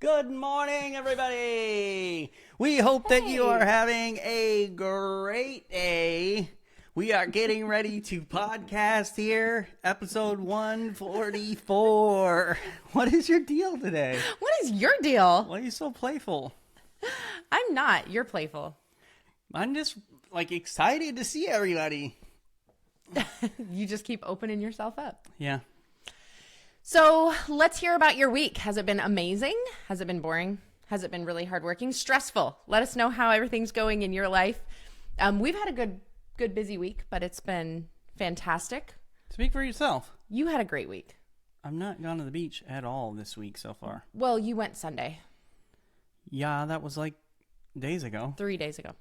Good morning, everybody. We hope that you are having a great day. We are getting ready to podcast here, episode 144. What is your deal today? What is your deal? Why are you so playful? I'm not. You're playful. I'm just, excited to see everybody. You just keep opening yourself up. Yeah. So let's hear about your week. Has it been amazing? Has it been boring? Has it been really hardworking? Stressful? Let us know how everything's going in your life. We've had a good busy week, but it's been fantastic. Speak for yourself. You had a great week. I'm not gone to the beach at all this week so far. Well, you went Sunday. Yeah, that was days ago. 3 days ago.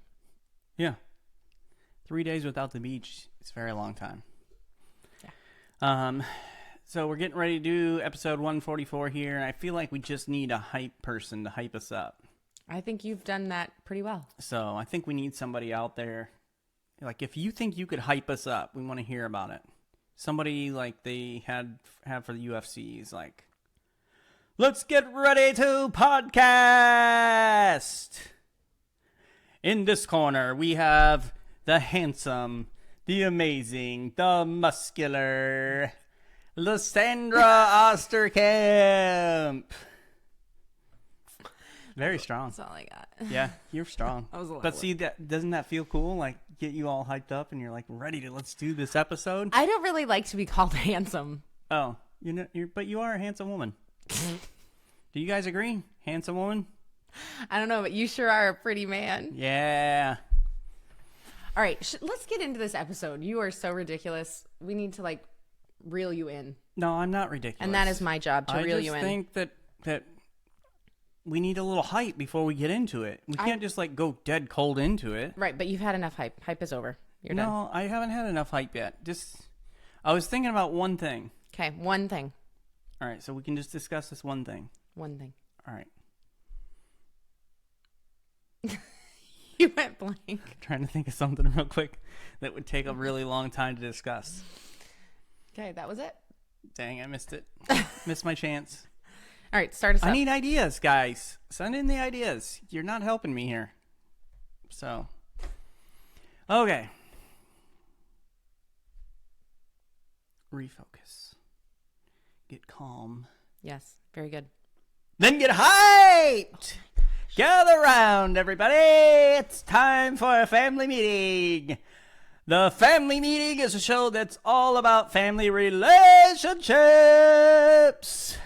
Yeah. 3 days without the beach is a very long time. Yeah. So we're getting ready to do episode 144 here, and I feel like we just need a hype person to hype us up. I think you've done that pretty well. So I think we need somebody out there. If you think you could hype us up, we want to hear about it. Somebody like they have for the UFC is like, let's get ready to podcast. In this corner, we have the handsome, the amazing, the muscular Lysandra Osterkamp. Very strong. That's all I got. Yeah, you're strong. I was a lot But see, doesn't that feel cool? Get you all hyped up and you're ready to let's do this episode. I don't really like to be called handsome. Oh, but you are a handsome woman. Do you guys agree? Handsome woman? I don't know, but you sure are a pretty man. Yeah. All right, let's get into this episode. You are so ridiculous. We need to reel you in. No, I'm not ridiculous. And that is my job, to reel you in. I just think that we need a little hype before we get into it. We can't just go dead cold into it. Right, but you've had enough hype. Hype is over. You're done. No, I haven't had enough hype yet. I was thinking about one thing. Okay, one thing. All right, so we can just discuss this one thing. One thing. All right. You went blank. I'm trying to think of something real quick that would take a really long time to discuss. Okay, that was it. Dang, I missed it. Missed my chance. All right, start us up. I need ideas, guys. Send in the ideas. You're not helping me here. So, okay. Refocus. Get calm. Yes, very good. Then get hyped! Gather round, everybody. It's time for a family meeting. The Family Meeting is a show that's all about family relationships.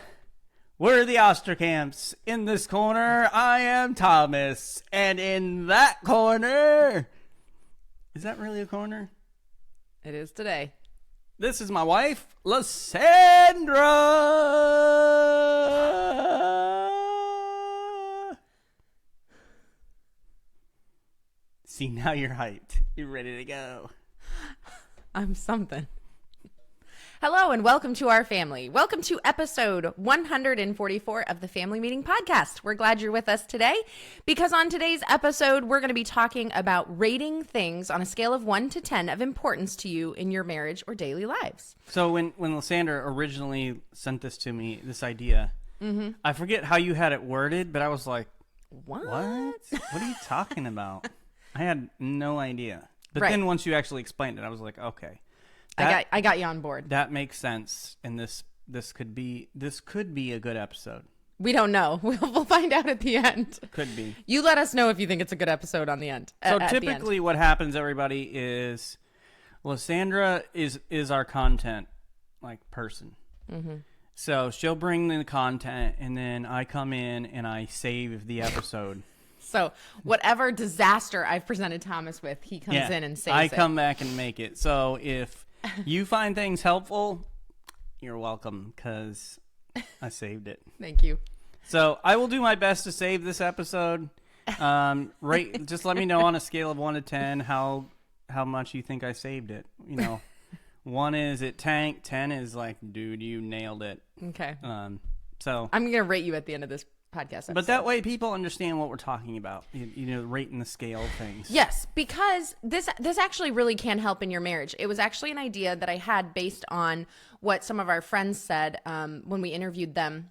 We're the Osterkamps. In this corner, I am Thomas. And in that corner... Is that really a corner? It is today. This is my wife, Lysandra. See, now you're hyped. You're ready to go. I'm something. Hello and welcome to our family. Welcome to episode 144 of the Family Meeting Podcast. We're glad you're with us today because on today's episode, we're going to be talking about rating things on a scale of 1 to 10 of importance to you in your marriage or daily lives. So when Lysandra originally sent this to me, this idea, I forget how you had it worded, but I was like, What? What are you talking about? I had no idea. But Right. then once you actually explained it, I was like, okay. I got you on board. That makes sense. And this could be a good episode. We don't know. We'll find out at the end. Could be. You let us know if you think it's a good episode on the end. So at the end. typically what happens, everybody, is Lysandra is our content person. Mm-hmm. So she'll bring the content and then I come in and I save the episode. So whatever disaster I've presented Thomas with, he comes in and saves it. I come back and make it. So if you find things helpful, you're welcome because I saved it. Thank you. So I will do my best to save this episode. Just let me know on a scale of 1 to 10 how much you think I saved it. 1 is it tanked, 10 is dude, you nailed it. Okay. So I'm gonna rate you at the end of this podcast episode. But that way people understand what we're talking about, rating the scale of things. Yes, because this actually really can help in your marriage. It was actually an idea that I had based on what some of our friends said when we interviewed them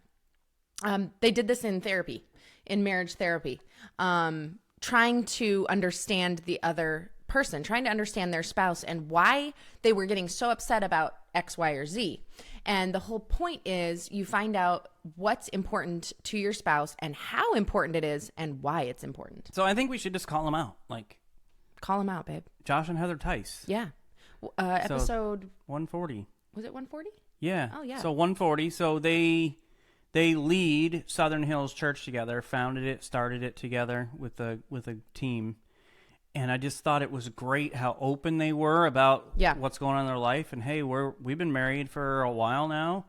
They did this in therapy, in marriage therapy, trying to understand the other person, trying to understand their spouse and why they were getting so upset about X, Y, or Z. And the whole point is you find out what's important to your spouse and how important it is and why it's important. So I think we should just call them out. Like, call them out, babe. Josh and Heather Tice. Yeah. Episode 140. Was it 140? Yeah. Oh, yeah. So 140. So they lead Southern Hills Church together, founded it, started it together with a team. And I just thought it was great how open they were about what's going on in their life. And hey, we've been married for a while now,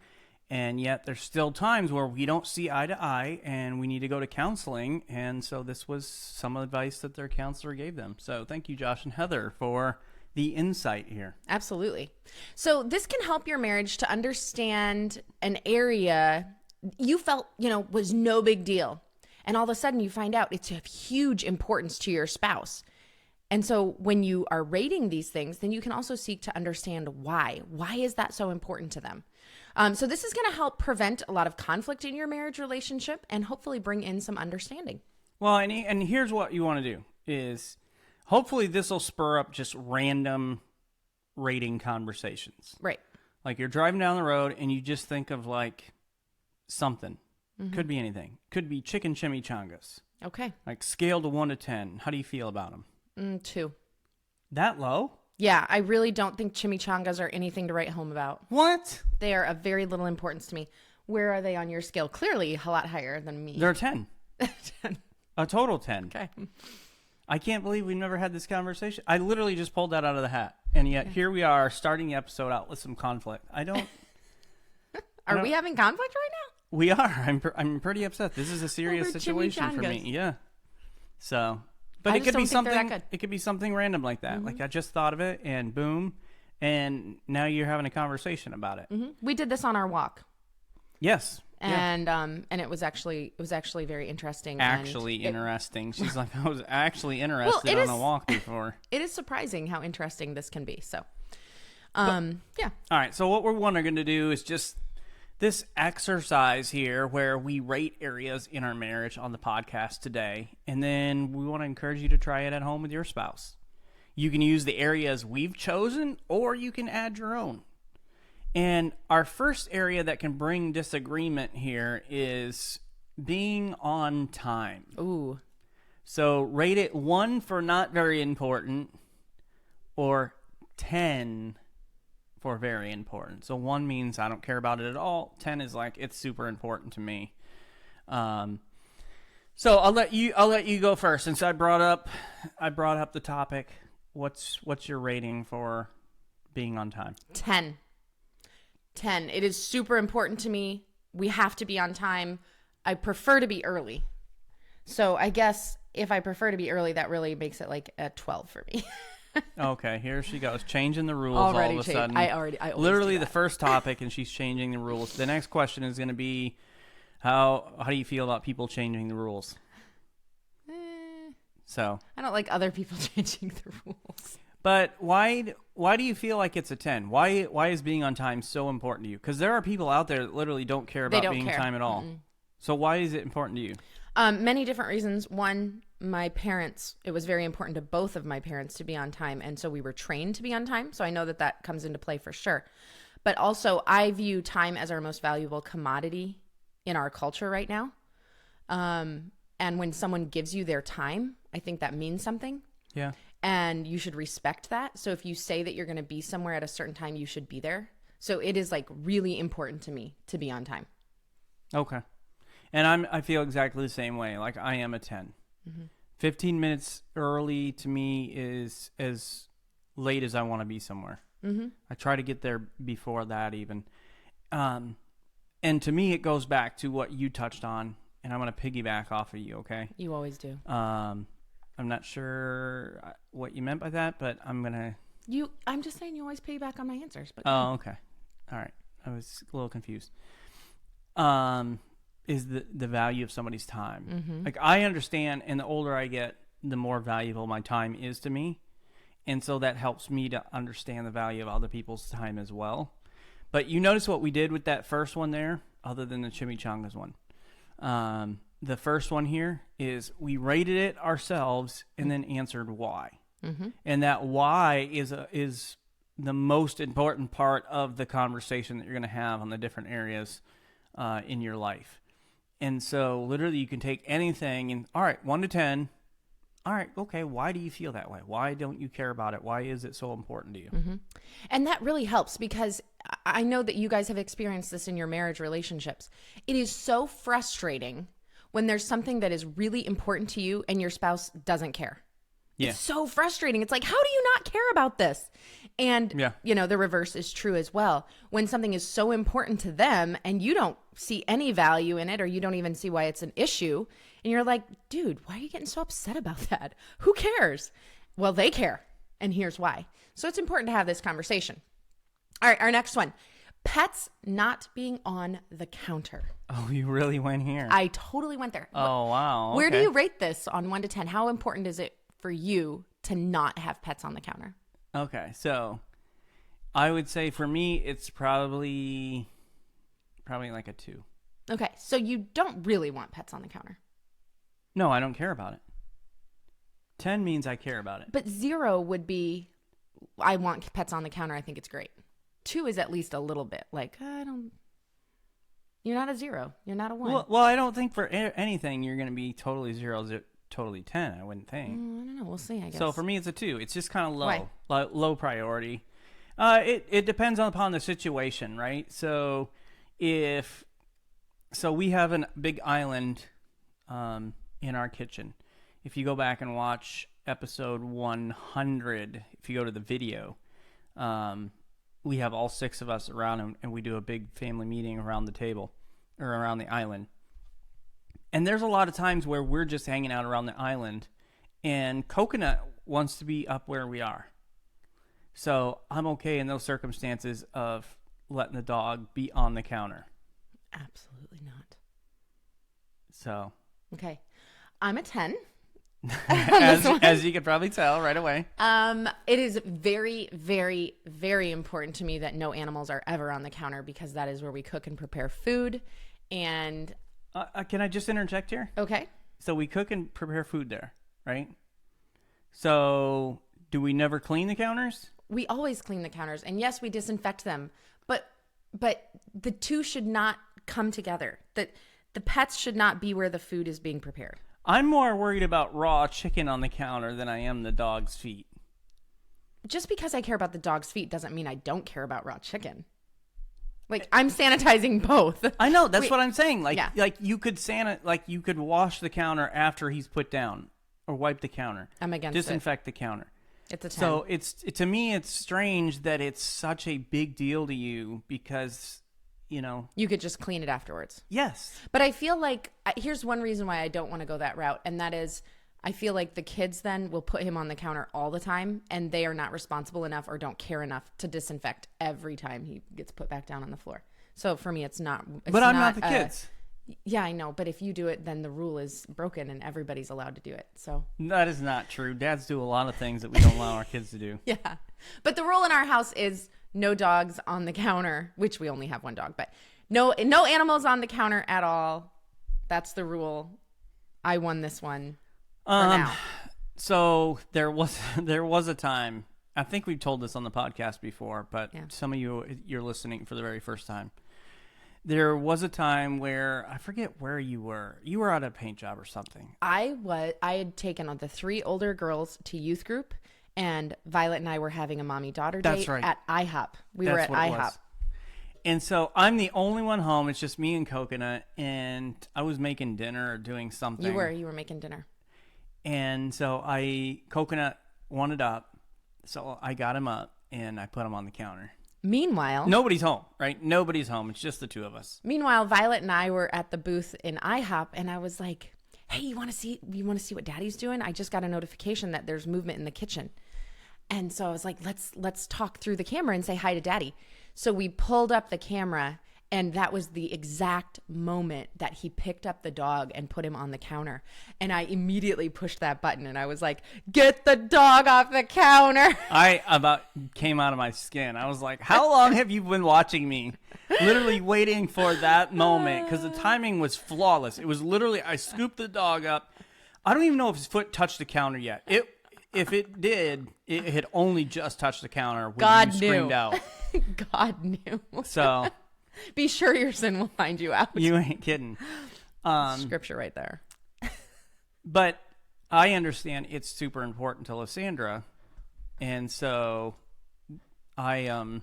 and yet there's still times where we don't see eye to eye, and we need to go to counseling. And so this was some advice that their counselor gave them. So thank you, Josh and Heather, for the insight here. Absolutely. So this can help your marriage to understand an area you felt, was no big deal. And all of a sudden you find out it's of huge importance to your spouse. And so when you are rating these things, then you can also seek to understand why. Why is that so important to them? So this is going to help prevent a lot of conflict in your marriage relationship and hopefully bring in some understanding. Well, and here's what you want to do is hopefully this will spur up just random rating conversations. Right. Like you're driving down the road and you just think of like something. Mm-hmm. Could be anything. Could be chicken chimichangas. Okay. Like scale to 1 to 10. How do you feel about them? 2. That low? Yeah, I really don't think chimichangas are anything to write home about. What? They are of very little importance to me. Where are they on your scale? Clearly a lot higher than me. They're 10. 10. A total 10. Okay. I can't believe we've never had this conversation. I literally just pulled that out of the hat. And yet here we are starting the episode out with some conflict. Are we having conflict right now? We are. I'm pretty upset. This is a serious situation for me. Yeah. So... But it could be something. It could be something random like that. Mm-hmm. Like I just thought of it, and boom, and now you're having a conversation about it. Mm-hmm. We did this on our walk. Yes. And it was actually very interesting. Interesting. She's like, I was actually interested on a walk before. It is surprising how interesting this can be. So, yeah. All right. So what we're going to do is just this exercise here where we rate areas in our marriage on the podcast today, and then we want to encourage you to try it at home with your spouse. You can use the areas we've chosen, or you can add your own. And our first area that can bring disagreement here is being on time. Ooh. So rate it 1 for not very important, or 10 for very important. So 1 means I don't care about it at all. 10 is like it's super important to me. So I'll let you go first since I brought up the topic. What's your rating for being on time? 10. It is super important to me. We have to be on time. I prefer to be early. So I guess if I prefer to be early, that really makes it like a 12 for me. Okay, here she goes, changing the rules already all of a changed. sudden. I literally the first topic, and she's changing the rules. The next question is going to be, how do you feel about people changing the rules? So I don't like other people changing the rules. But why do you feel like it's a 10? Why is being on time so important to you? Because there are people out there that literally don't care about being time at all. Mm-mm. So why is it important to you? Many different reasons. One, my parents, it was very important to both of my parents to be on time. And so we were trained to be on time. So I know that comes into play for sure. But also I view time as our most valuable commodity in our culture right now. And when someone gives you their time, I think that means something. Yeah. And you should respect that. So if you say that you're going to be somewhere at a certain time, you should be there. So it is like really important to me to be on time. Okay. And I feel exactly the same way. Like I am a 10. Mm-hmm. 15 minutes early to me is as late as I want to be somewhere. Mm-hmm. I try to get there before that even. And to me, it goes back to what you touched on, and I'm going to piggyback off of you, okay? You always do. I'm not sure what you meant by that, but I'm going to... I'm just saying you always piggyback on my answers. But oh, okay. All right. I was a little confused. Is the value of somebody's time. Mm-hmm. Like I understand, and the older I get, the more valuable my time is to me. And so that helps me to understand the value of other people's time as well. But you notice what we did with that first one there, other than the chimichangas one. The first one here is we rated it ourselves and then answered why. Mm-hmm. And that why is the most important part of the conversation that you're going to have on the different areas in your life. And so literally you can take anything and, all right, 1 to 10. All right, okay, why do you feel that way? Why don't you care about it? Why is it so important to you? Mm-hmm. And that really helps because I know that you guys have experienced this in your marriage relationships. It is so frustrating when there's something that is really important to you and your spouse doesn't care. Yeah. It's so frustrating. It's like, how do you not care about this? And, the reverse is true as well. When something is so important to them and you don't see any value in it, or you don't even see why it's an issue, and you're like, dude, why are you getting so upset about that? Who cares? Well, they care. And here's why. So it's important to have this conversation. All right, our next one. Pets not being on the counter. Oh, you really went here. I totally went there. Oh, wow. Okay. Where do you rate this on 1 to 10? How important is it for you to not have pets on the counter? Okay, so I would say for me, it's probably like a 2. Okay, so you don't really want pets on the counter. No, I don't care about it. 10 means I care about it. But 0 would be, I want pets on the counter. I think it's great. 2 is at least a little bit like, you're not a 0. You're not a 1. Well, I don't think for anything you're going to be totally 0, totally 10, I wouldn't think. I don't know. We'll see, I guess. So for me, it's a 2. It's just kind of low. Why? Low priority. It depends upon the situation, right? So we have a big island in our kitchen. If you go back and watch episode 100, if you go to the video, we have all 6 of us around and we do a big family meeting around the table or around the island. And there's a lot of times where we're just hanging out around the island and Coconut wants to be up where we are. So I'm okay in those circumstances of letting the dog be on the counter. Absolutely not. So. Okay. I'm a 10. as you could probably tell right away. It is very, very, very important to me that no animals are ever on the counter because that is where we cook and prepare food. And can I just interject here? Okay. So we cook and prepare food there, right? So do we never clean the counters? We always clean the counters, and yes, we disinfect them. But the two should not come together. The pets should not be where the food is being prepared. I'm more worried about raw chicken on the counter than I am the dog's feet. Just because I care about the dog's feet doesn't mean I don't care about raw chicken. Like, I'm sanitizing both. I know, that's what I'm saying. Like you could you could wash the counter after he's put down or wipe the counter. I'm against disinfect the counter. It's a 10. So to me it's strange that it's such a big deal to you because you could just clean it afterwards. Yes. But I feel like here's one reason why I don't want to go that route, and that is I feel like the kids then will put him on the counter all the time, and they are not responsible enough or don't care enough to disinfect every time he gets put back down on the floor. So for me, it's not. But I'm not the kids. Yeah, I know. But if you do it, then the rule is broken, and everybody's allowed to do it. So that is not true. Dads do a lot of things that we don't allow our kids to do. Yeah, but the rule in our house is no dogs on the counter, which we only have one dog, but no animals on the counter at all. That's the rule. I won this one. Now. So there was a time, I think we've told this on the podcast before, but some of you're listening for the very first time. There was a time where I forget where you were. You were at a paint job or something. I had taken on the 3 older girls to youth group, and Violet and I were having a mommy-daughter date at IHOP. We were at IHOP. And so I'm the only one home. It's just me and Coconut, and I was making dinner or doing something. You were making dinner. And so Coconut wanted up, so I got him up, and I put him on the counter. Meanwhile, nobody's home, right? Nobody's home. It's just the 2 of us. Meanwhile, Violet and I were at the booth in IHOP, and I was like, "Hey, you want to see what Daddy's doing? I just got a notification that there's movement in the kitchen." And so I was like, let's talk through the camera and say hi to Daddy. So we pulled up the camera, And that was the exact moment that he picked up the dog and put him on the counter. And I immediately pushed that button and I was like, get the dog off the counter. I about came out of my skin. I was like, how long have you been watching me? Literally waiting for that moment because the timing was flawless. It was literally, I scooped the dog up. I don't even know if his foot touched the counter yet. If it did, it had only just touched the counter when God you knew. screamed out. God knew. So be sure your sin will find you out. you ain't kidding. Scripture right there. But I understand it's super important to Lysandra, and so I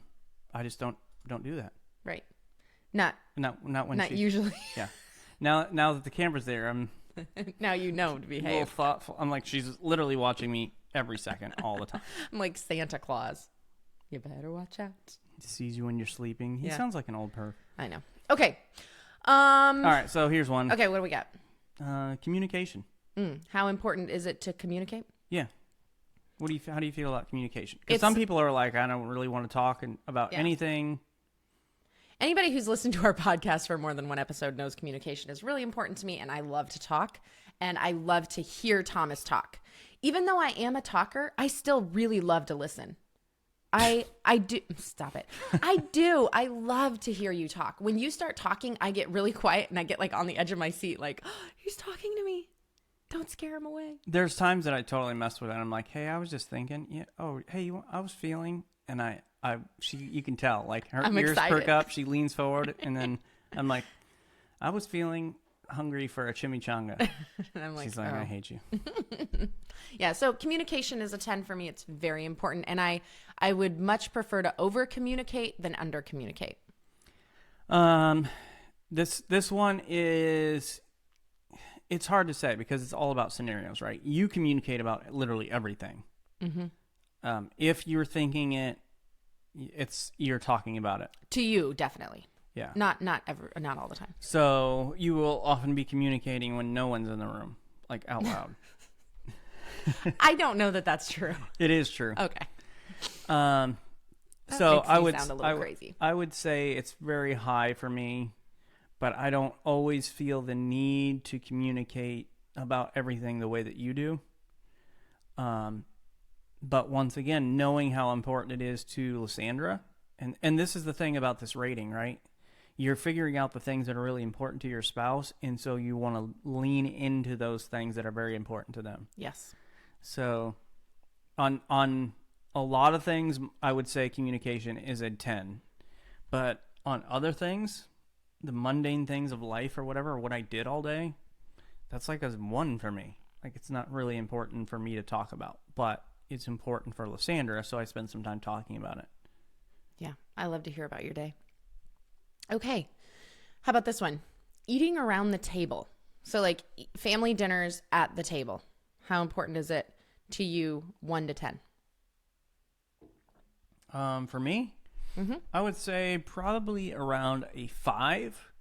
just don't do that. Right. Not When not she's usually. yeah. Now that the camera's there, I'm Now you know to a little behave. thoughtful. I'm like, she's literally watching me every second, all the time. I'm like Santa Claus. You better watch out. He sees you when you're sleeping. He Yeah. sounds like an old perv. I know. Okay. All right, so here's one. Okay, what do we got? Communication. How important is it to communicate? Yeah. How do you feel about communication? Because It's- some people are like, I don't really want to talk about Yeah. anything. Anybody who's listened to our podcast for more than one episode knows communication is really important to me, and I love to talk, and I love to hear Thomas talk. Even though I am a talker, I still really love to listen. I do. Stop it. I do. I love to hear you talk. When you start talking, I get really quiet, and I get like on the edge of my seat, like, oh, he's talking to me. Don't scare him away. There's times that I totally mess with it. I'm like, hey, I was just thinking. Yeah. Oh, hey, I was feeling, and you can tell, like her I'm ears excited. perk up. She leans forward, and then I'm like, I was feeling hungry for a chimichanga. And I'm like, She's like, oh. I hate you. Yeah, so communication is a 10 for me. It's very important. And I would much prefer to over communicate than under communicate. This one is, it's hard to say because it's all about scenarios, right? You communicate about literally everything. Mm-hmm. If you're thinking you're talking about it. To you, definitely. Yeah. Not all the time. So you will often be communicating when no one's in the room, like out loud. I don't know that that's true. It is true. Okay. So makes I me would sound a little crazy. I would say it's very high for me, but I don't always feel the need to communicate about everything the way that you do. But once again, knowing how important it is to Lysandra, and this is the thing about this rating, right? You're figuring out the things that are really important to your spouse, and so you want to lean into those things that are very important to them. Yes. So on a lot of things, I would say communication is a 10. But on other things, the mundane things of life or whatever, what I did all day, that's like a 1 for me. Like, it's not really important for me to talk about, but it's important for Lysandra, so I spend some time talking about it. Yeah, I love to hear about your day. Okay. How about this one? Eating around the table. So like family dinners at the table. How important is it to you, 1 to 10? For me, I would say probably around a 5.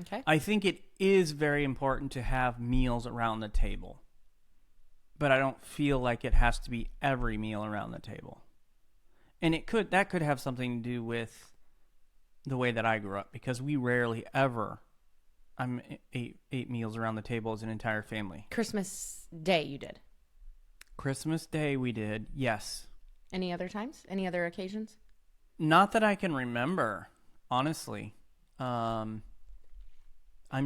Okay. I think it is very important to have meals around the table, but I don't feel like it has to be every meal around the table. And that could have something to do with the way that I grew up, because we rarely ever ate meals around the table as an entire family. Christmas Day you did. Christmas Day we did, yes. Any other times? Any other occasions? Not that I can remember, honestly. I'm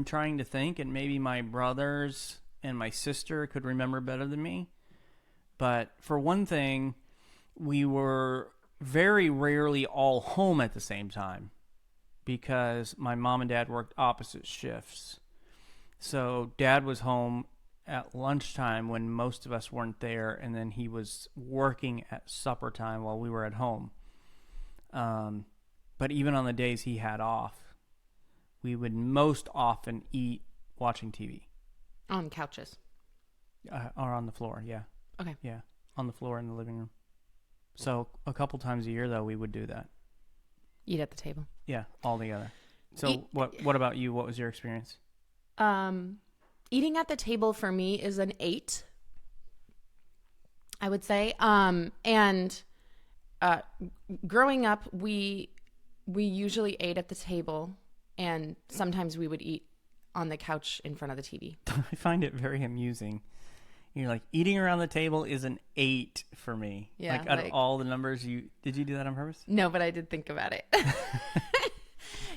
trying to think, and maybe my brothers and my sister could remember better than me. But for one thing, we were very rarely all home at the same time because my mom and dad worked opposite shifts. So dad was home at lunchtime when most of us weren't there, and then he was working at supper time while we were at home. But even on the days he had off, we would most often eat watching TV. On couches. Or on the floor, yeah. Okay. Yeah, on the floor in the living room. So a couple times a year, though, we would do that. Eat at the table. Yeah, all together. So what about you? What was your experience? Eating at the table for me is an 8, I would say. Growing up, we usually ate at the table And sometimes we would eat on the couch in front of the TV. I find it very amusing. You're like, eating around the table is an 8 for me. Yeah, Like, out of all the numbers, did you do that on purpose? No, but I did think about it.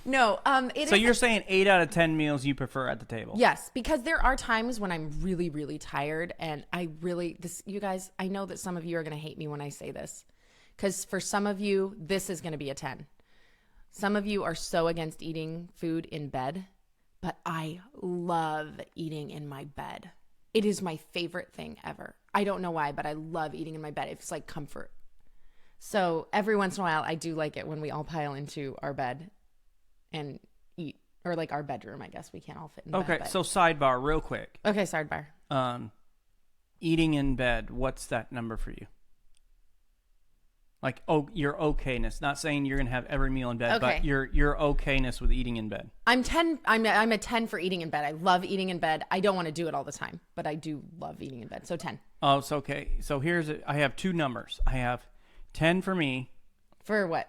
No, So you're saying 8 out of 10 meals you prefer at the table? Yes, because there are times when I'm really, really tired, and you guys, I know that some of you are going to hate me when I say this, because for some of you, this is going to be a 10. Some of you are so against eating food in bed, but I love eating in my bed. It is my favorite thing ever. I don't know why, but I love eating in my bed. It's like comfort. So every once in a while, I do like it when we all pile into our bed and eat, or like our bedroom. I guess we can't all fit in the bed. Okay, so sidebar real quick. Okay, sidebar. Eating in bed, what's that number for you? Like, your okayness. Not saying you're gonna have every meal in bed, Okay. but your okayness with eating in bed. I'm a 10 for eating in bed. I love eating in bed. I don't want to do it all the time, but I do love eating in bed. So 10. Oh, it's okay. So I have 2 numbers. I have 10 for me. For what?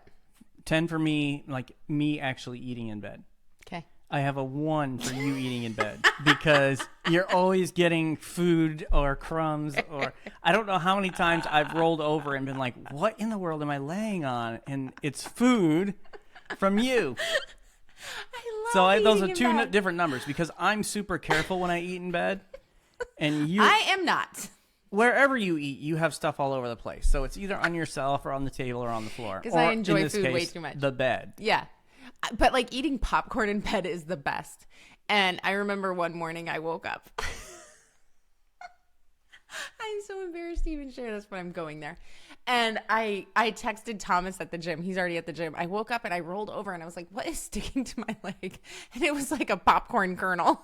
10 for me, like me actually eating in bed. Okay. I have a 1 for you eating in bed because you're always getting food or crumbs, or I don't know how many times I've rolled over and been like, what in the world am I laying on? And it's food from you. Those are 2 different numbers because I'm super careful when I eat in bed. And I am not. Wherever you eat, you have stuff all over the place. So it's either on yourself or on the table or on the floor. Because I enjoy in this food case, way too much. The bed. Yeah. But like eating popcorn in bed is the best. And I remember one morning I woke up. I'm so embarrassed to even share this, but I'm going there. And I texted Thomas at the gym. He's already at the gym. I woke up and I rolled over and I was like, what is sticking to my leg? And it was like a popcorn kernel.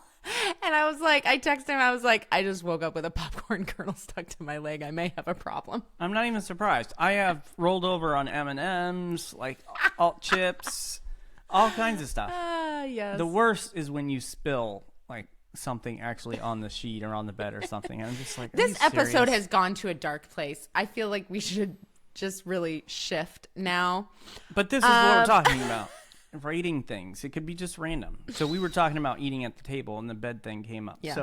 And I was like, I texted him. I was like, I just woke up with a popcorn kernel stuck to my leg. I may have a problem. I'm not even surprised. I have rolled over on M&Ms, like alt chips, all kinds of stuff. Yes. The worst is when you spill like something actually on the sheet or on the bed or something. And I'm just like, this episode has gone to a dark place. I feel like we should just really shift now. But this is what we're talking about. For eating things, it could be just random. So we were talking about eating at the table, and the bed thing came up. Yeah.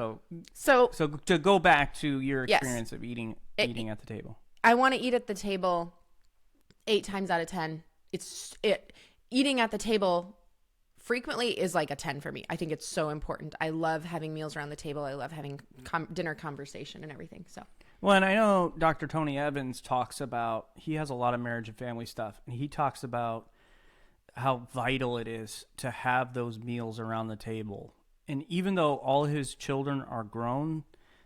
So to go back to your Yes. experience of eating at the table. I want to eat at the table 8 times out of 10. Eating at the table frequently is like a 10 for me. I think it's so important. I love having meals around the table. I love having dinner conversation and everything. So. Well, and I know Dr. Tony Evans talks about, he has a lot of marriage and family stuff, and he talks about how vital it is to have those meals around the table. And even though all his children are grown,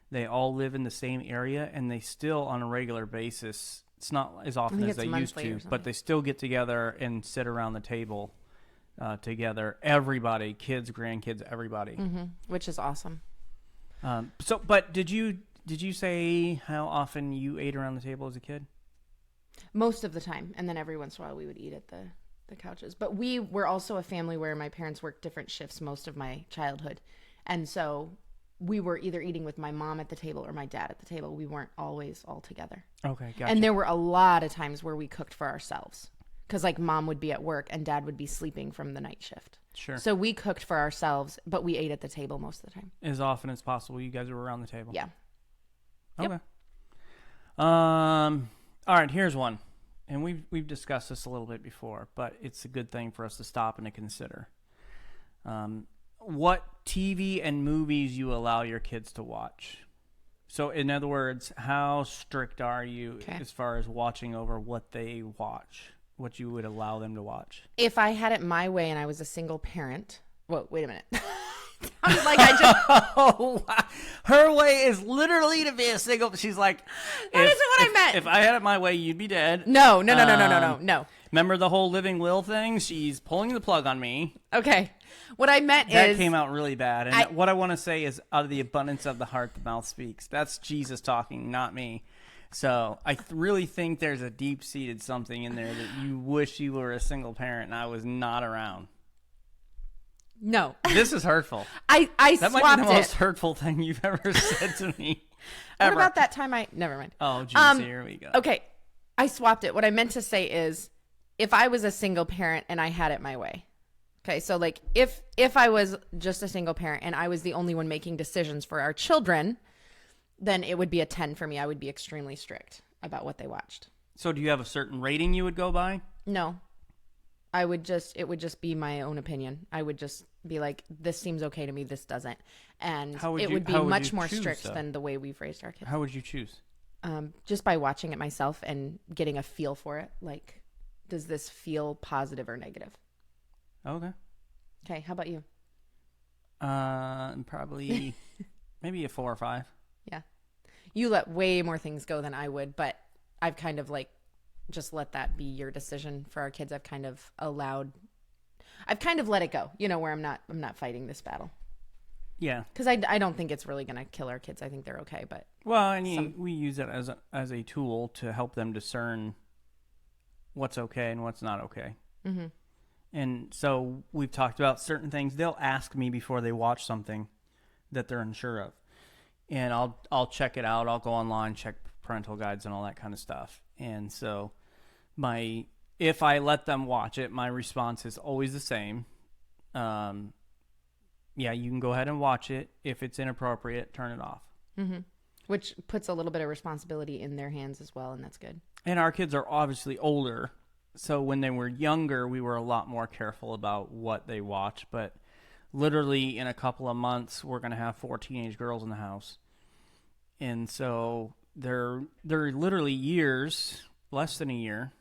they all live in the same area, and they still on a regular basis, it's not as often as they used to, but they still get together and sit around the table together. Everybody, kids, grandkids, everybody. Mm-hmm. Which is awesome. But did you say how often you ate around the table as a kid? Most of the time. And then every once in a while we would eat at the couches. But we were also a family where my parents worked different shifts most of my childhood. And so we were either eating with my mom at the table or my dad at the table. We weren't always all together. Okay, gotcha. And there were a lot of times where we cooked for ourselves. Because like mom would be at work and dad would be sleeping from the night shift. Sure. So we cooked for ourselves, but we ate at the table most of the time. As often as possible, you guys were around the table. Yeah. Okay. Yep. All right, here's one. And we've discussed this a little bit before, but it's a good thing for us to stop and to consider. What TV and movies you allow your kids to watch? So, in other words, how strict are you as far as watching over what they watch, what you would allow them to watch? If I had it my way and I was a single parent, whoa, wait a minute. I just Her way is literally to be a single. She's like, that isn't what I meant. If I had it my way, you'd be dead. No. Remember the whole living will thing? She's pulling the plug on me. Okay. What I meant that came out really bad. And what I want to say is, out of the abundance of the heart, the mouth speaks. That's Jesus talking, not me. So I really think there's a deep-seated something in there that you wish you were a single parent and I was not around. No. This is hurtful. I that swapped might be the most hurtful thing you've ever said to me. What about that time never mind. Oh, geez, here we go. Okay. I swapped it. What I meant to say is, if I was a single parent and I had it my way, Okay, so like if I was just a single parent and I was the only one making decisions for our children, then it would be a 10 for me. I would be extremely strict about what they watched. So do you have a certain rating you would go by? No. It would just be my own opinion. I would just be like, this seems okay to me, this doesn't. And it would be much more strict than the way we've raised our kids. How would you choose? Just by watching it myself and getting a feel for it. Like, does this feel positive or negative? Okay. Okay, how about you? Probably maybe a 4 or 5. Yeah. You let way more things go than I would, but I've kind of like just let that be your decision for our kids. I've kind of let it go, where I'm not fighting this battle. Yeah. Because I don't think it's really going to kill our kids. I think they're okay, but. Well, and we use it as a tool to help them discern what's okay and what's not okay. Mm-hmm. And so we've talked about certain things. They'll ask me before they watch something that they're unsure of. And I'll check it out. I'll go online, check parental guides and all that kind of stuff. And so if I let them watch it, my response is always the same. Yeah, you can go ahead and watch it. If it's inappropriate, turn it off. Mm-hmm. Which puts a little bit of responsibility in their hands as well, and that's good. And our kids are obviously older. So when they were younger, we were a lot more careful about what they watch. But literally in a couple of months, we're going to have 4 teenage girls in the house. And so they're literally years, less than a year,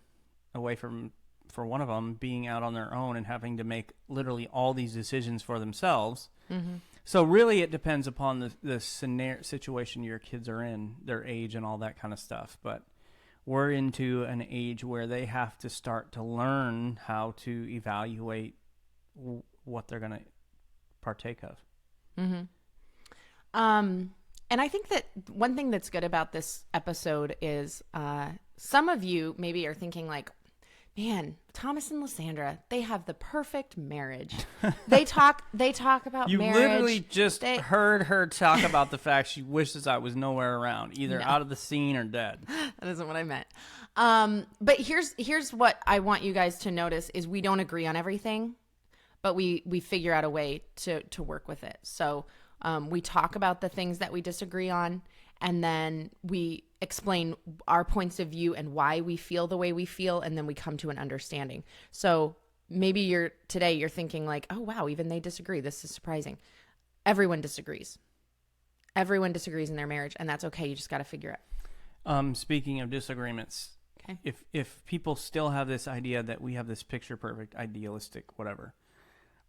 away from, for one of them, being out on their own and having to make literally all these decisions for themselves. Mm-hmm. So really it depends upon the situation your kids are in, their age and all that kind of stuff. But we're into an age where they have to start to learn how to evaluate what they're going to partake of. Mm-hmm. And I think that one thing that's good about this episode is some of you maybe are thinking like, man, Thomas and Lysandra, they have the perfect marriage. They talk about you marriage. You literally just heard her talk about the fact she wishes I was nowhere around, either out of the scene or dead. That isn't what I meant. But here's what I want you guys to notice is we don't agree on everything, but we figure out a way to work with it. So we talk about the things that we disagree on, and then we explain our points of view and why we feel the way we feel, and then we come to an understanding. So maybe you're thinking like, oh wow, even they disagree. This is surprising. Everyone disagrees. Everyone disagrees in their marriage, and that's okay. You just got to figure it. Speaking of disagreements, okay. If people still have this idea that we have this picture perfect, idealistic, whatever,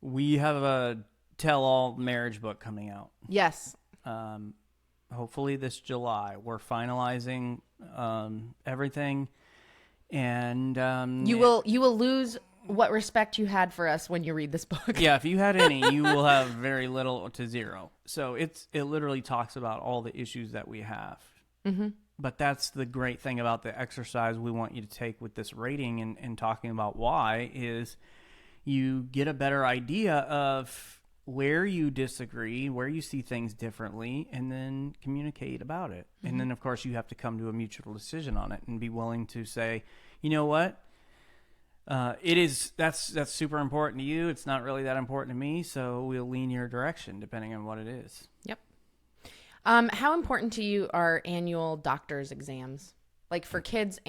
we have a tell-all marriage book coming out. Yes. Hopefully this July. We're finalizing everything, and you will lose what respect you had for us when you read this book. Yeah, if you had any, you will have very little to zero. So it literally talks about all the issues that we have. Mm-hmm. But that's the great thing about the exercise we want you to take with this rating and talking about why is you get a better idea of where you disagree, where you see things differently, and then communicate about it. Mm-hmm. And then, of course, you have to come to a mutual decision on it and be willing to say, you know what? That's super important to you. It's not really that important to me, so we'll lean your direction depending on what it is. Yep. How important to you are annual doctor's exams, like for kids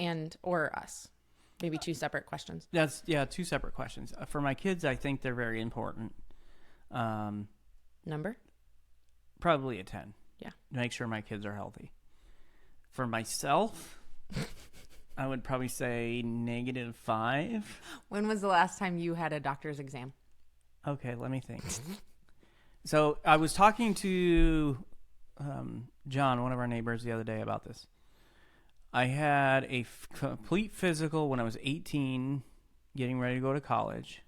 or us? Maybe two separate questions. Two separate questions. For my kids, I think they're very important. Number? Probably a 10. Yeah. To make sure my kids are healthy. For myself, I would probably say -5. When was the last time you had a doctor's exam? Okay, let me think. So I was talking to John, one of our neighbors, the other day about this. I had a complete physical when I was 18, getting ready to go to college.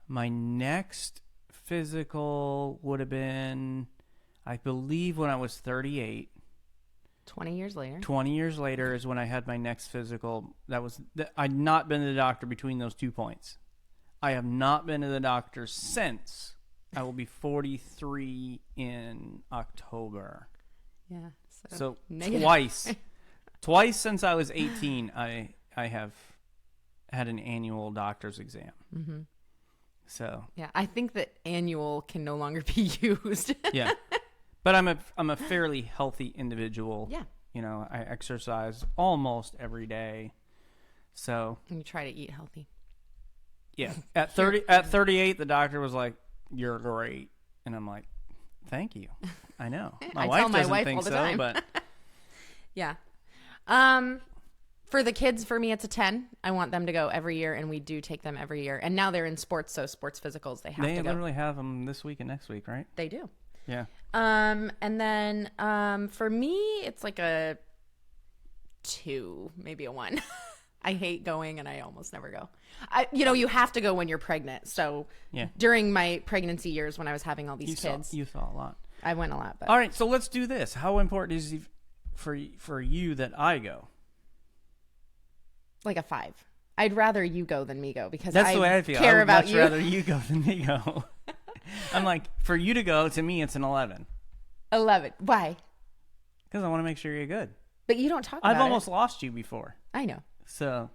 My next physical would have been, I believe, when I was 38. 20 years later. 20 years later is when I had my next physical. I'd not been to the doctor between those 2 points. I have not been to the doctor since. I will be 43 in October. Yeah. So twice since I was 18, I have had an annual doctor's exam. Mm-hmm. So Yeah, I think that annual can no longer be used. yeah, but I'm a fairly healthy individual. Yeah. You know, I exercise almost every day. So And you try to eat healthy. yeah, at 38, the doctor was like, "You're great," and I'm like, "Thank you." I know I wife tell my doesn't wife think all the so, time. but Yeah. For the kids, for me, it's a 10. I want them to go every year, and we do take them every year. And now they're in sports, so sports physicals, they have they to go. literally have them this week and next week, right? They do. Yeah. And then for me, it's like a 2, maybe a 1. I hate going, and I almost never go. You have to go when you're pregnant. So Yeah. during my pregnancy years, when I was having all these You kids, saw a lot. I went a lot. But All right, so let's do this. How important is it for you that I go? like a 5. I'd rather you go than me go because That's the way I feel. care I would about much you. rather you go than me go. I'm like, for you to go, to me, it's an 11. 11. Why? Because I want to make sure you're good. But you don't talk about I've almost it. lost you before. I know. So,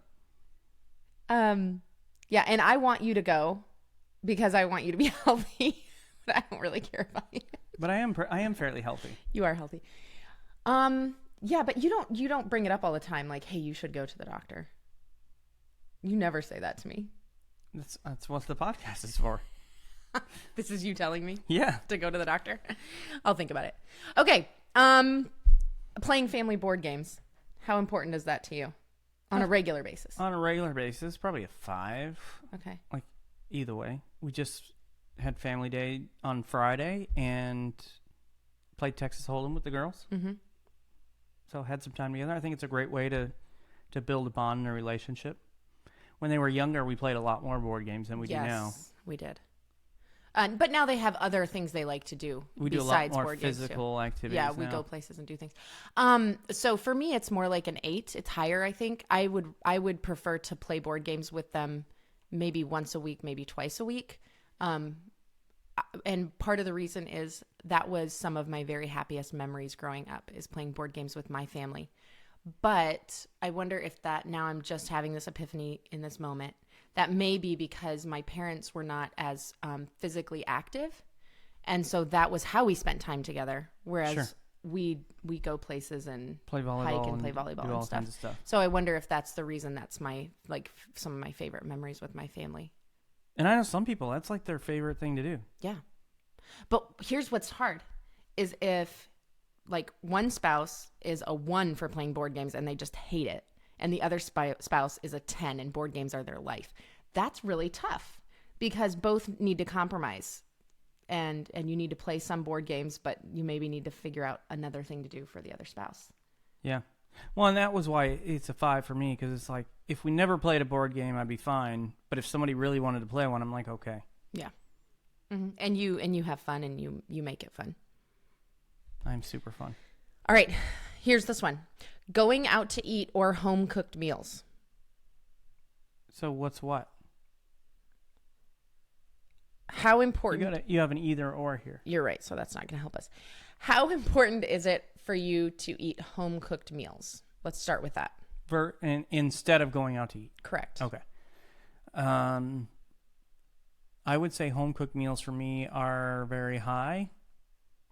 Yeah, and I want you to go because I want you to be healthy. But I don't really care about you. but I am fairly healthy. You are healthy. Yeah, but you don't bring it up all the time like, "Hey, you should go to the doctor." You never say that to me. That's what the podcast is for. This is you telling me Yeah. to go to the doctor. I'll think about it. Okay. Playing family board games. How important is that to you on a regular basis? On a regular basis, probably a 5. Okay. Like, either way. We just had family day on Friday and played Texas Hold'em with the girls. Mm-hmm. So had some time together. I think it's a great way to build a bond in a relationship. When they were younger, we played a lot more board games than we do now. Yes, we did. But now they have other things they like to do. We do a lot besides more board games, too. physical activities Yeah, we now. go places and do things. So for me, it's more like an 8. It's higher, I think. I would prefer to play board games with them maybe once a week, maybe twice a week. And part of the reason is that was some of my very happiest memories growing up is playing board games with my family. But I wonder if that now I'm just having this epiphany in this moment. That may be because my parents were not as physically active. And so that was how we spent time together. Whereas Sure. we go places and Play volleyball hike and play volleyball do and all stuff. kinds of stuff. So I wonder if that's the reason that's my, like, some of my favorite memories with my family. And I know some people, that's like their favorite thing to do. Yeah. But here's what's hard is if like one spouse is a 1 for playing board games and they just hate it, and the other spouse is a 10 and board games are their life. That's really tough because both need to compromise and you need to play some board games, but you maybe need to figure out another thing to do for the other spouse. Yeah. Well, and that was why it's a 5 for me, because it's like, if we never played a board game, I'd be fine. But if somebody really wanted to play one, I'm like, okay. Yeah. Mm-hmm. And you have fun and you make it fun. I'm super fun. All right. Here's this one. Going out to eat or home cooked meals. So what's what? How important? You have an either or here. You're right. So that's not going to help us. How important is it for you to eat home cooked meals? Let's start with that. Instead of going out to eat. Correct. Okay. I would say home cooked meals for me are very high.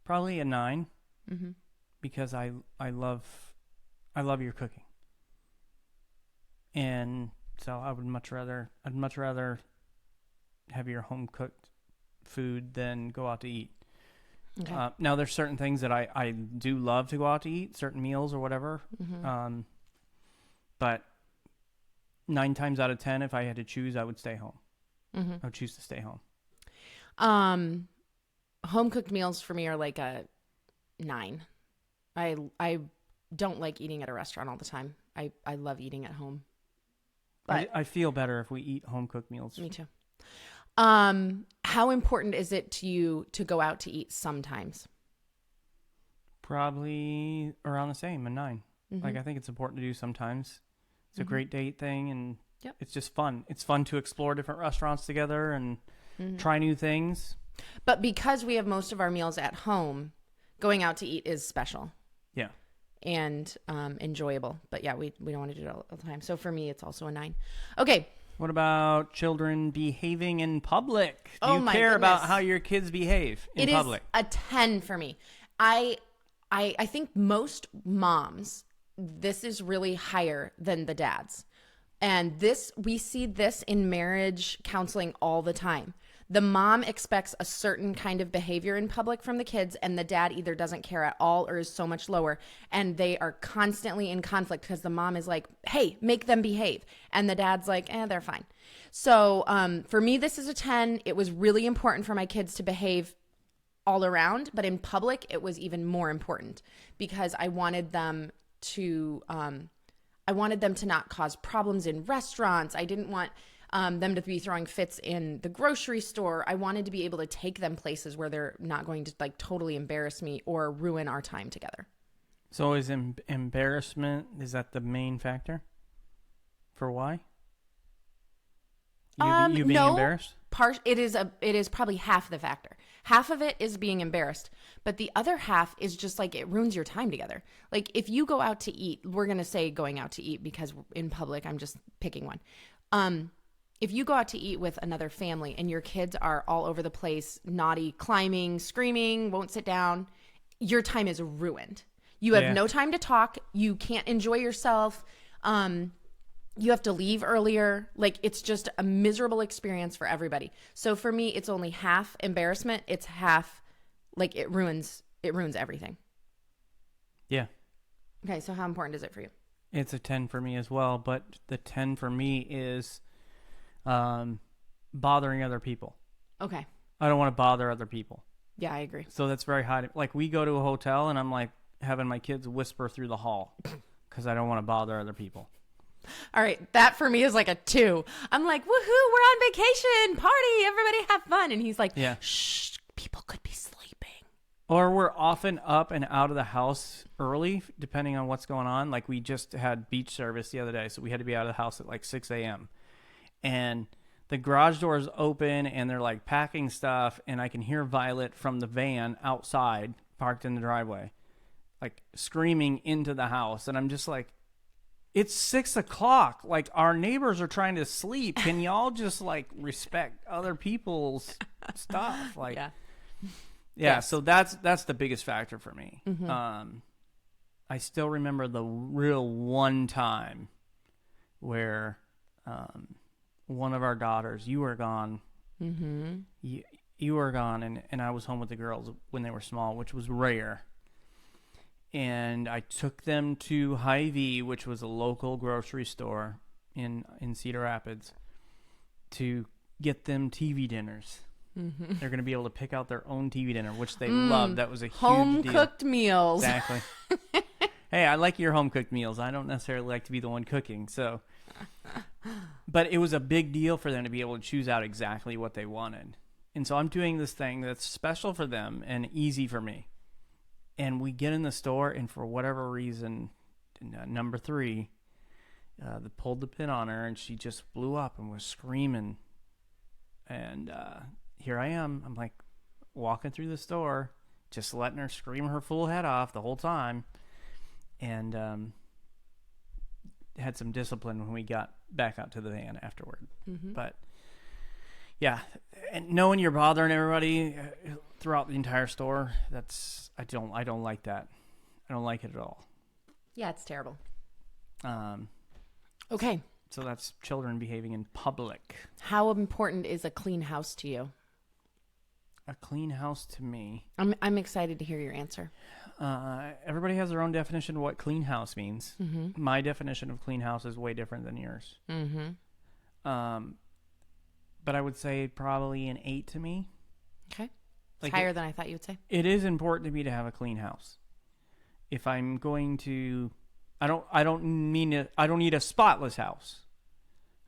Probably a 9. Mm-hmm. Because I love your cooking. And so I'd much rather have your home cooked food than go out to eat. Okay. Now there's certain things that I do love to go out to eat, certain meals or whatever. Mm-hmm. But 9 times out of 10, if I had to choose, I would stay home. Mm-hmm. I would choose to stay home. Home cooked meals for me are like a 9. I don't like eating at a restaurant all the time. I love eating at home. But I feel better if we eat home cooked meals. Me too. How important is it to you to go out to eat sometimes? Probably around the same, a 9. Mm-hmm. Like, I think it's important to do sometimes. It's a great date thing, and Yep. it's just fun. It's fun to explore different restaurants together and try new things. But because we have most of our meals at home, going out to eat is special. Yeah. And enjoyable. But yeah, we don't want to do it all the time. So for me, it's also a 9. Okay. What about children behaving in public? Do Oh you my care about goodness. how your kids behave in public? It is a 10 for me. I think most moms, this is really higher than the dads. And we see this in marriage counseling all the time. The mom expects a certain kind of behavior in public from the kids, and the dad either doesn't care at all or is so much lower. And they are constantly in conflict because the mom is like, hey, make them behave. And the dad's like, they're fine. So for me, this is a 10. It was really important for my kids to behave all around, but in public, it was even more important because I wanted them to not cause problems in restaurants. I didn't want them to be throwing fits in the grocery store. I wanted to be able to take them places where they're not going to like totally embarrass me or ruin our time together. So is embarrassment, is that the main factor for why? You being embarrassed? It is probably half the factor. Half of it is being embarrassed, but the other half is just like it ruins your time together. Like if you go out to eat, we're going to say going out to eat because in public, I'm just picking one. If you go out to eat with another family and your kids are all over the place, naughty, climbing, screaming, won't sit down, your time is ruined. You have no time to talk. You can't enjoy yourself. You have to leave earlier. Like it's just a miserable experience for everybody. So for me, it's only half embarrassment. It's half like it ruins everything. Yeah. Okay, so how important is it for you? It's a 10 for me as well, but the 10 for me is bothering other people. Okay. I don't want to bother other people. Yeah, I agree. So that's very high. Like we go to a hotel and I'm like having my kids whisper through the hall because I don't want to bother other people. All right, that for me is like a 2. I'm like, woohoo, we're on vacation, party, everybody have fun. And he's like, shh, people could be sleeping. Or we're often up and out of the house early, depending on what's going on. Like we just had beach service the other day, so we had to be out of the house at like 6 a.m. And the garage doors open and they're like packing stuff, and I can hear Violet from the van outside, parked in the driveway, like screaming into the house. And I'm just like, it's 6 o'clock. Like our neighbors are trying to sleep. Can y'all just like respect other people's stuff? Like, yeah. Yes. So that's the biggest factor for me. Mm-hmm. I still remember the real one time where one of our daughters, you were gone. Mm-hmm. You were gone, and I was home with the girls when they were small, which was rare. And I took them to Hy-Vee, which was a local grocery store in Cedar Rapids, to get them TV dinners. Mm-hmm. They're going to be able to pick out their own TV dinner, which they love. That was a huge deal. Home-cooked meals. Exactly. Hey, I like your home-cooked meals. I don't necessarily like to be the one cooking. So, but it was a big deal for them to be able to choose out exactly what they wanted. And so I'm doing this thing that's special for them and easy for me. And we get in the store, and for whatever reason, number 3, they pulled the pin on her, and she just blew up and was screaming. And here I am. I'm like walking through the store, just letting her scream her full head off the whole time. And had some discipline when we got back out to the van afterward. Mm-hmm. But yeah, and knowing you're bothering everybody throughout the entire store, I don't like that. I don't like it at all. Yeah, it's terrible. Okay. So that's children behaving in public. How important is a clean house to you? A clean house to me. I'm excited to hear your answer. Everybody has their own definition of what clean house means. Mm-hmm. My definition of clean house is way different than yours. Mm-hmm. But I would say probably an 8 to me. Okay. It's higher than I thought you would say. It is important to me to have a clean house. If I'm going to, I don't need a spotless house.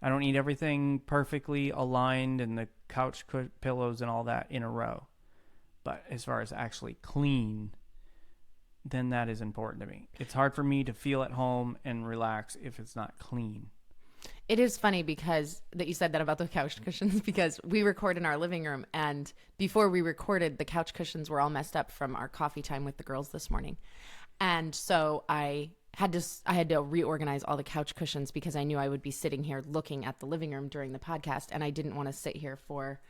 I don't need everything perfectly aligned and the couch pillows and all that in a row. But as far as actually clean, then that is important to me. It's hard for me to feel at home and relax if it's not clean. It is funny because that you said that about the couch cushions, because we record in our living room, and before we recorded, the couch cushions were all messed up from our coffee time with the girls this morning. And so I I had to reorganize all the couch cushions because I knew I would be sitting here looking at the living room during the podcast, and I didn't want to sit here for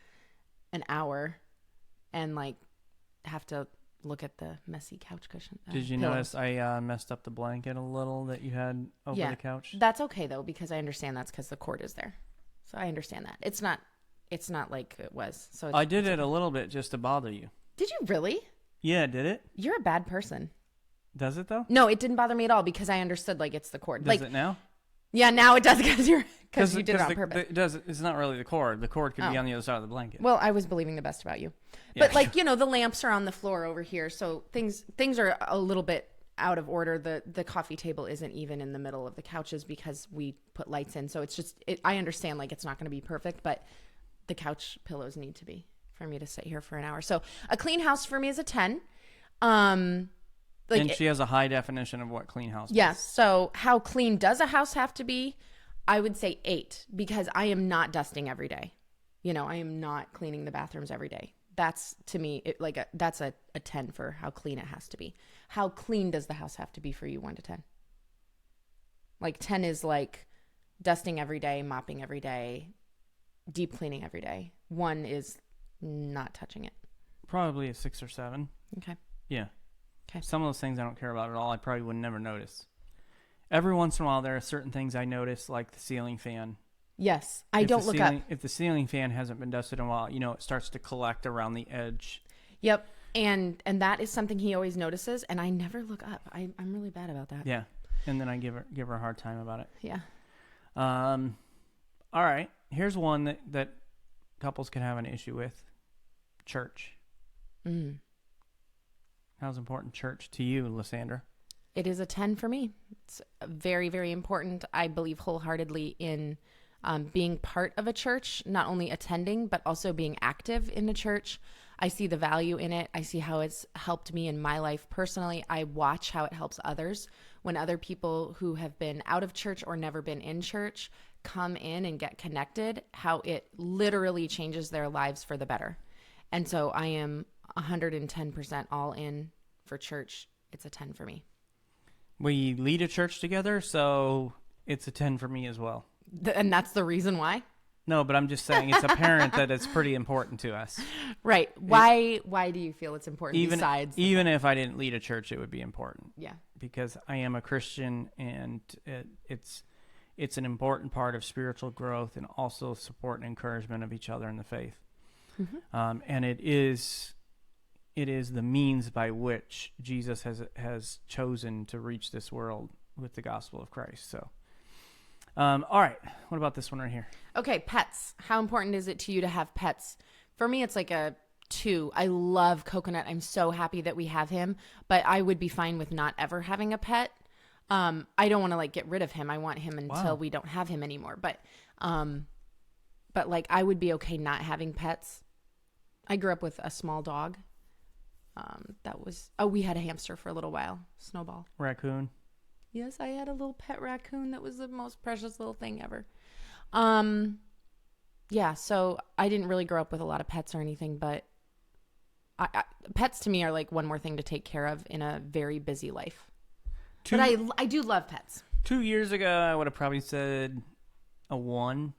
an hour and like have to look at the messy couch cushion. Did you notice I messed up the blanket a little that you had over the couch? That's okay though, because I understand that's because the cord is there. So I understand that. It's not like it was. So I did it a little bit just to bother you. Did you really? Yeah, did it? You're a bad person. Does it though? No, it didn't bother me at all because I understood like it's the cord. Does it now? Yeah, now it does because you did it on purpose. It's not really the cord. The cord could be on the other side of the blanket. Well, I was believing the best about you. Yeah. But the lamps are on the floor over here, so things are a little bit out of order. The coffee table isn't even in the middle of the couches because we put lights in. So it's just I understand like it's not going to be perfect, but the couch pillows need to be for me to sit here for an hour. So a clean house for me is a 10. And she has a high definition of what clean house means. Yes. So how clean does a house have to be? I would say 8 because I am not dusting every day. I am not cleaning the bathrooms every day. That's to me that's a 10 for how clean it has to be. How clean does the house have to be for you, 1 to 10? Like 10 is like dusting every day, mopping every day, deep cleaning every day. 1 is not touching it. Probably a 6 or 7. Okay. Yeah. Okay. Some of those things I don't care about at all. I probably would never notice. Every once in a while, there are certain things I notice, like the ceiling fan. Yes. I don't look up. If the ceiling fan hasn't been dusted in a while, it starts to collect around the edge. Yep. And that is something he always notices, and I never look up. I'm really bad about that. Yeah. And then I give her a hard time about it. Yeah. All right. Here's one that couples can have an issue with. Church. How's important church to you, Lysandra? It is a 10 for me. It's very, very important. I believe wholeheartedly in being part of a church, not only attending, but also being active in the church. I see the value in it. I see how it's helped me in my life personally. I watch how it helps others when other people who have been out of church or never been in church come in and get connected, how it literally changes their lives for the better. And so I am 110% all in for church. It's a 10 for me. We lead a church together, so it's a 10 for me as well. And that's the reason why? No, but I'm just saying it's apparent that it's pretty important to us. Right. Why do you feel it's important even if I didn't lead a church, it would be important. Yeah. Because I am a Christian, and it's an important part of spiritual growth and also support and encouragement of each other in the faith. Mm-hmm. And it is the means by which Jesus has chosen to reach this world with the gospel of Christ. So, all right. What about this one right here? Okay, pets. How important is it to you to have pets? For me, it's like a 2. I love Coconut. I'm so happy that we have him, but I would be fine with not ever having a pet. I don't want to get rid of him. I want him until we don't have him anymore. But I would be okay not having pets. I grew up with a small dog. We had a hamster for a little while. Snowball. Raccoon. Yes, I had a little pet raccoon that was the most precious little thing ever. Yeah, so I didn't really grow up with a lot of pets or anything, but pets to me are like one more thing to take care of in a very busy life. But I do love pets. 2 years ago, I would have probably said a 1.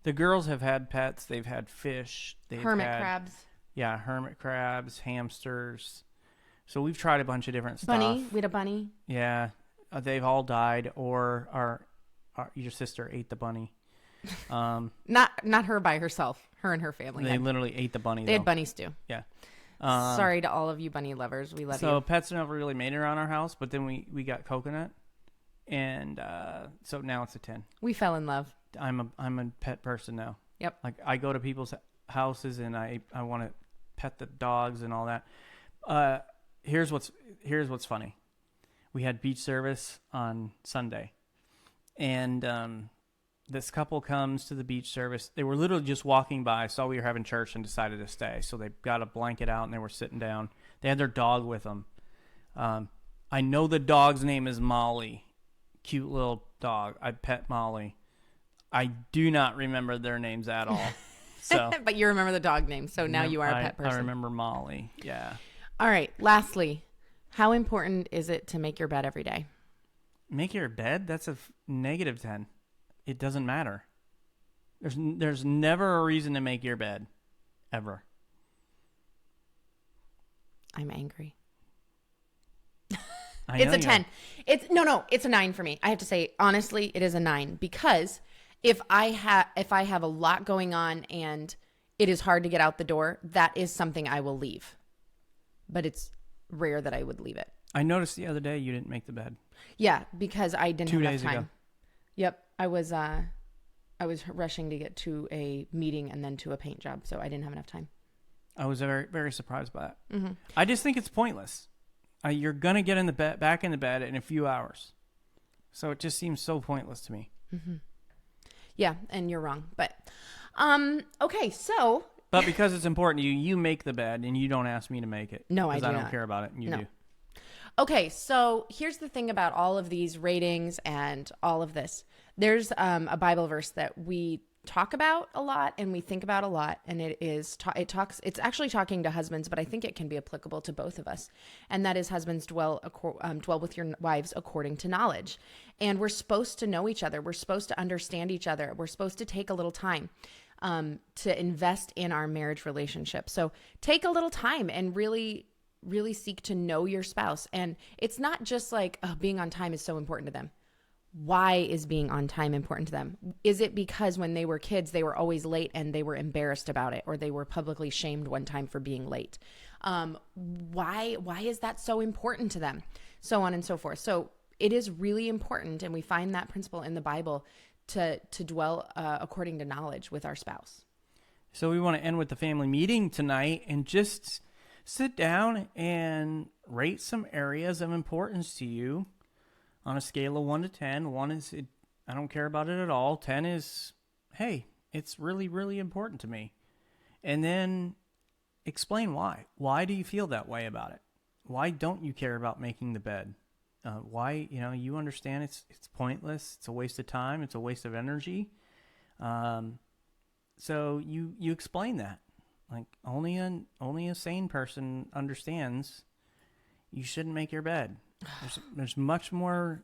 The girls have had pets. They've had fish. Hermit crabs. Yeah, hermit crabs, hamsters. So we've tried a bunch of different stuff. Bunny. We had a bunny. Yeah. They've all died, or your sister ate the bunny. Not her by herself. Her and her family. They literally ate the bunny. They had bunny stew. Yeah. Sorry to all of you bunny lovers. We love you. So pets never really made it around our house, but then we got Coconut, and so now it's a 10. We fell in love. I'm a pet person now. Yep. Like I go to people's houses and I want to pet the dogs and all that. Here's what's funny. We had beach service on Sunday, and this couple comes to the beach service. They were literally just walking by, saw we were having church, and decided to stay. So they got a blanket out and they were sitting down. They had their dog with them. I know the dog's name is Molly. Cute little dog. I pet Molly. I do not remember their names at all. So, but you remember the dog name, so now you are a pet person. I remember Molly. Yeah. All right. Lastly, how important is it to make your bed every day? make your bed, that's a negative 10. It doesn't matter. There's never a reason to make your bed, ever. I'm angry. I It's know a 10. It's a 9 for me. I have to say, honestly, it is a 9 because if I have a lot going on and it is hard to get out the door, that is something I will leave. But it's rare that I would leave it. I noticed the other day you didn't make the bed. Yeah, because I didn't 2 have enough days time. ago. Yep, I was rushing to get to a meeting and then to a paint job, so I didn't have enough time. I was very, very surprised by that. Mm-hmm. I just think it's pointless. You're gonna get in the bed, back in the bed in a few hours, so it just seems so pointless to me. Mm-hmm. Yeah, and you're wrong, but okay, so. But because it's important to you, you make the bed and you don't ask me to make it. No, I do because I don't not. care about it, and you do. Okay, so here's the thing about all of these ratings and all of this. There's a Bible verse that we talk about a lot and we think about a lot, and it's actually talking to husbands, but I think it can be applicable to both of us. And that is, husbands, dwell with your wives according to knowledge. And we're supposed to know each other. We're supposed to understand each other. We're supposed to take a little time to invest in our marriage relationship. So take a little time and really seek to know your spouse. And it's not just like, oh, being on time is so important to them. Why is being on time important to them? Is it because when they were kids, they were always late and they were embarrassed about it, or they were publicly shamed one time for being late? Why is that so important to them? So on and so forth. So it is really important, and we find that principle in the Bible to dwell according to knowledge with our spouse. So we want to end with the family meeting tonight and just sit down and rate some areas of importance to you on a scale of 1 to 10. 1 is, I don't care about it at all. 10 is, hey, it's really, really important to me. And then explain why. Why do you feel that way about it? Why don't you care about making the bed? Why, you understand it's pointless. It's a waste of time. It's a waste of energy. So you explain that. Like only a sane person understands you shouldn't make your bed. There's much more.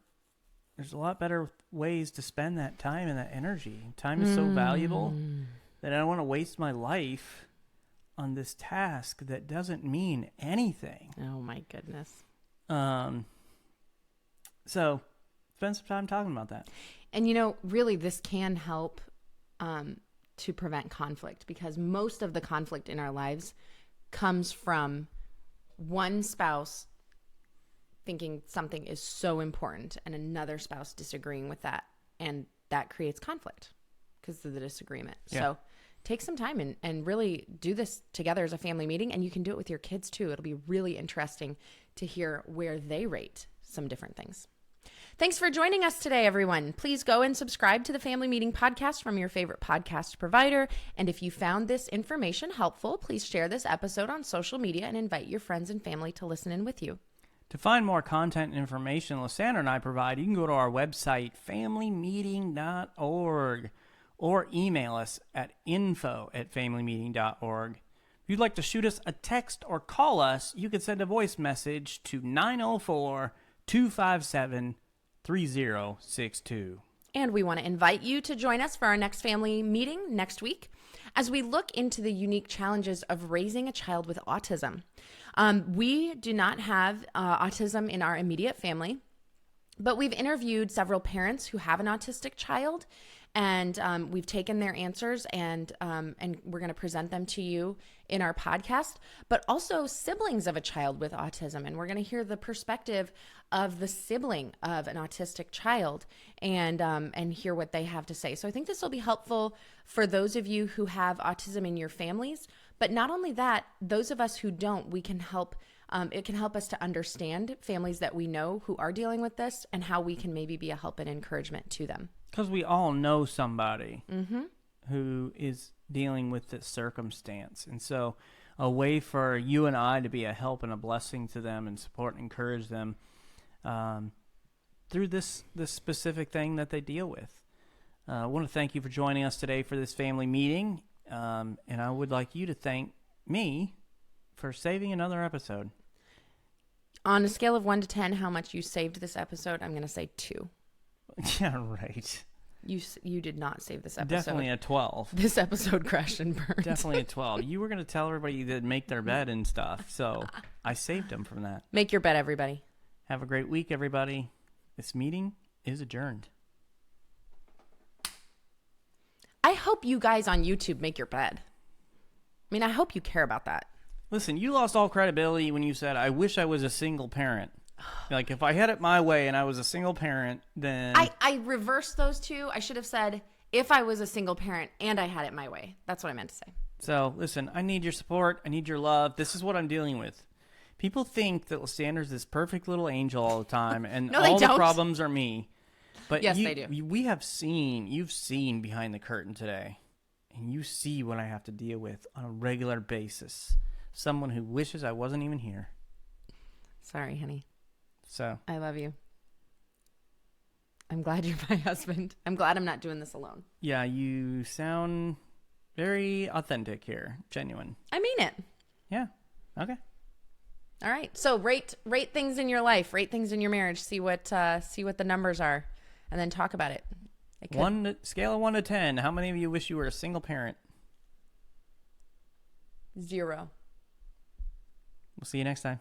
There's a lot better ways to spend that time and that energy. Time is so valuable that I don't want to waste my life on this task that doesn't mean anything. Oh my goodness. So spend some time talking about that. And really this can help to prevent conflict, because most of the conflict in our lives comes from one spouse thinking something is so important and another spouse disagreeing with that. And that creates conflict because of the disagreement. Yeah. So take some time and really do this together as a family meeting. And you can do it with your kids too. It'll be really interesting to hear where they rate some different things. Thanks for joining us today, everyone. Please go and subscribe to the Family Meeting Podcast from your favorite podcast provider. And if you found this information helpful, please share this episode on social media and invite your friends and family to listen in with you. To find more content and information Lysandra and I provide, you can go to our website, familymeeting.org, or email us at info@familymeeting.org. If you'd like to shoot us a text or call us, you can send a voice message to 904-257-3062. And we want to invite you to join us for our next family meeting next week as we look into the unique challenges of raising a child with autism. We do not have autism in our immediate family, but we've interviewed several parents who have an autistic child, and we've taken their answers and we're going to present them to you in our podcast, but also siblings of a child with autism. And we're going to hear the perspective of the sibling of an autistic child and hear what they have to say. So I think this will be helpful for those of you who have autism in your families, but not only that, those of us who don't, we can help. It can help us to understand families that we know who are dealing with this and how we can maybe be a help and encouragement to them. Because we all know somebody who is dealing with this circumstance. And so a way for you and I to be a help and a blessing to them and support and encourage them through this specific thing that they deal with. I want to thank you for joining us today for this family meeting. And I would like you to thank me for saving another episode. On a scale of 1 to 10, how much you saved this episode, I'm going to say 2. Yeah, right. You did not save this episode. Definitely a 12. This episode crashed and burned. Definitely a 12. You were going to tell everybody to make their bed and stuff, so I saved them from that. Make your bed, everybody. Have a great week, everybody. This meeting is adjourned. I hope you guys on YouTube make your bed. I mean, I hope you care about that. Listen, you lost all credibility when you said, I wish I was a single parent. Like, if I had it my way and I was a single parent, then... I reversed those two. I should have said, if I was a single parent and I had it my way. That's what I meant to say. So, listen, I need your support. I need your love. This is what I'm dealing with. People think that Lysandra's this perfect little angel all the time, and No, all they the don't. problems are me. But Yes, they do. You've seen behind the curtain today, and you see what I have to deal with on a regular basis. Someone who wishes I wasn't even here. Sorry, honey. So I love you. I'm glad you're my husband. I'm glad I'm not doing this alone. yeah, you sound very authentic here, genuine. I mean it. Yeah. Okay. All right. So rate things in your life, rate things in your marriage, see what the numbers are, and then talk about it. Scale of 1 to 10. How many of you wish you were a single parent? 0. We'll see you next time.